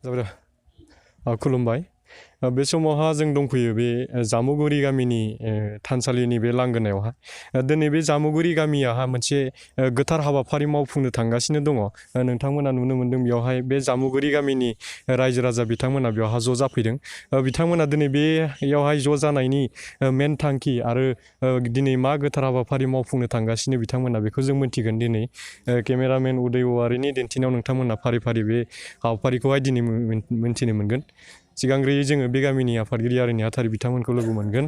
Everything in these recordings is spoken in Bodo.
खुलुमबाय बे समावहा जों दंफैयो बे जामुगुरि गामिनि थानसालिनि बे लांगोनायावहा दिनै बे जामुगुरि गामियाहा मोनसे गोथार हाबाफारि मावफुंनो थांगासिनो दङ नोंथांमोना नुनो मोन्दों बेयावहाय बे जामुगुरि गामिनि रायजो राजा बिथांमोना बेयावहा ज' जाफैदों बिथांमोना दिनै बेयावहाय ज' जानायनि मेन थांखि आरो दिनै मा गोथार हाबाफारि मावफुंनो थांगासिनो बिथांमोना बेखौ जों मिन्थिगोन दिनै केमेरामेन उदय औवारिनि दिन्थिनायाव नोंथांमोना फारि फारि बे हाबाफारिखौहाय दिनै मिन्थिनो मोनगोन सिगांग्रोयै जोङो बे गामिनि आफादगिरि आरो नेहाथारि बिथांमोनखौ लोगो मोनगोन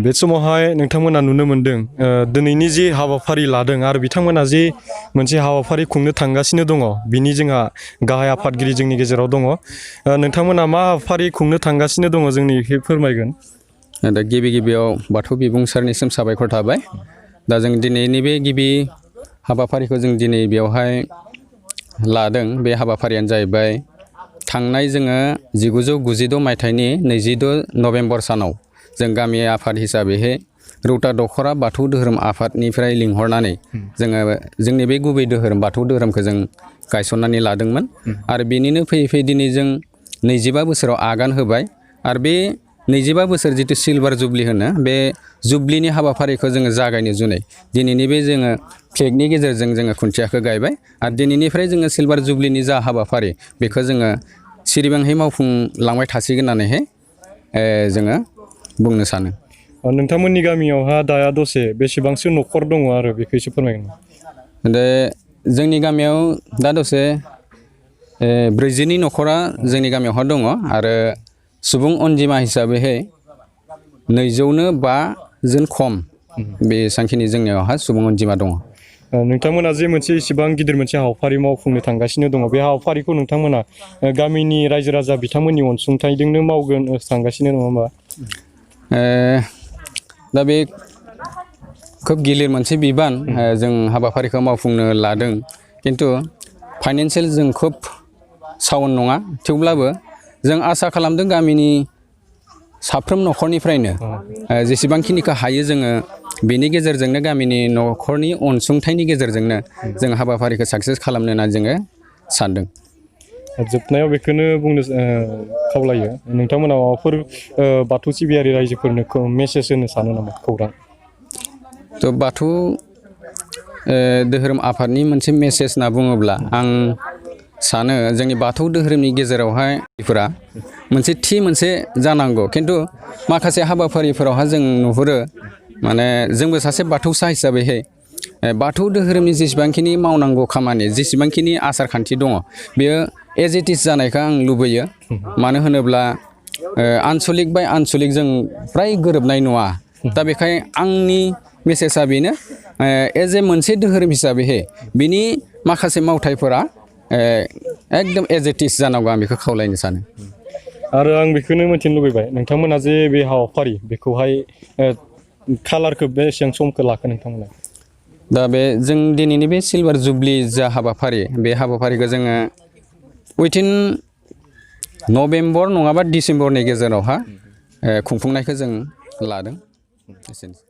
बे समावहाय नोंथांमोना नुनो मोन्दों दिनैनि जे हाबाफारि लादों आरो बिथांमोना जे मोनसे हाबाफारि खुंनो थांगासिनो दङ बिनि जोंहा गाहाय आफादगिरि जोंनि गेजेराव दङ नोंथांमोना मा हाबाफारि खुंनो थांगासिनो दङ जोंनि फोरमायगोन दा गिबियाव बाथौ बिबुंसारनिसिम साबायखर थाबाय दा जों दिनैनि बे गिबि हाबाफारिखौ जों दिनै बेवहाय लादों बे हाबाफारियानो जाहैबाय थांनाय जोङो 1996 मायथाइनि 22 नभेम्बर सानाव जों गामि आफाद हिसाबैहाय रौता दखरा बाथौ धोरोम आफादनिफ्राय लिंहरनानै जोङो जोंनि बे गुबै धोरोम बाथौ धोरोमखौ जों गायसननानै लादोंमोन आरो बेनिनो फैयै फैयै दिनै जों 25 बोसोराव आगान होबाय आरो बे 25 बोसोर जितु सिलभार जुबलि होनो बे जुबलिनि हाबाफारिखौ जोङो जागायनो जुनै दिनैनि बे जोङो फ्लेगनि गेजेरजों जोङो खुन्थियाखौ गायबाय आरो दिनैनिफ्राय जोङो सिलभार जुबलिनि जा हाबाफारि बेखौ जोङो सिरिबाङै मावफुंलांबाय थासिगोन होननानैहाय जोङो बुंनो सानो नोंथांमोननि गामियावहा दाया दसे बेसेबांसो न'खर दङ आरो बेखौ एसे फोरमायगोन दा जोंनि गामियाव दा दसे 40 न'खरा जोंनि गामियावहा दङ आरो सुबुं अनजिमा हिसाबैहाय 205 जन खम बेसांखिनि जोंनियावहा सुबुं अनजिमा दङ नोंथांमोना जे मोनसे इसिबां गिदिर मोनसे हाबाफारि मावफुंनो थांगासिनो दङ बे हाबाफारिखौ नोंथांमोना गामिनि रायजो राजा बिथांमोननि अनसुंथाइजोंनो मावगोन थांगासिनो नङा होमबा दा बे खोब गिलिर मोनसे बिबान जों हाबाफारिखौ मावफुंनो लादों खिन्थु फाइनान्सियेल जों खोब साउन्ड नङा थेवब्लाबो जों आसा खालामदों गामिनि साफ्रोम न'खरनिफ्रायनो जेसेबांखिनिखौ हायो जोङो बेनि गेजेरजोंनो गामिनि न'खरनि अनसुंथाइनि गेजेरजोंनो जों हाबाफारिखौ साक्सेस खालामनो होनना जोङो सानदों जोबनायाव बेखौनो बुंनो खावलायो नोंथांमोना माबाफोर बाथौ सिबियारि रायजोफोरनो मेसेज होनो सानो नामा खौरां थ' बाथौ धोरोम आफादनि मोनसे मेसेज होनना बुङोब्ला आं सानो जोंनि बाथौ धोरोमनि गेजेरावहाय मोनसे जानांगौ खिन्थु माखासे हाबाफारिफोरावहा जों नुहुरो माने जोंबो सासे बाथौसा हिसाबैहाय बाथौ धोरोमनि जेसेबांखिनि मावनांगौ खामानि जेसेबांखिनि आसार खान्थि दङ बेयो एज इट इज जानायखौ आं लुबैयो मानो होनोब्ला आनसलिक बाय आनसलिक जों फ्राय गोरोबनाय नङा दा बेखायनो आंनि मेसेजआ बेनो एज ए मोनसे धोरोम हिसाबैहाय बिनि माखासे मावथायफोरा एकदम एज इट इज जानांगौ आं बेखौ खावलायनो सानो आरो आं बेखौनो मिथिनो लुबैबाय नोंथांमोना जे बे हाबाफारि बेखौहाय कालारखौ बेसेबां समखौ लाखो नोंथांमोना दा बे जों दिनैनि बे सिलभार जुबलि जा हाबाफारि बे हाबाफारिखौ जोङो उइथिन नभेम्बर नङाबा डिसेम्बरनि गेजेरावहा खुंफुंनायखौ जों लादों एसेनोसै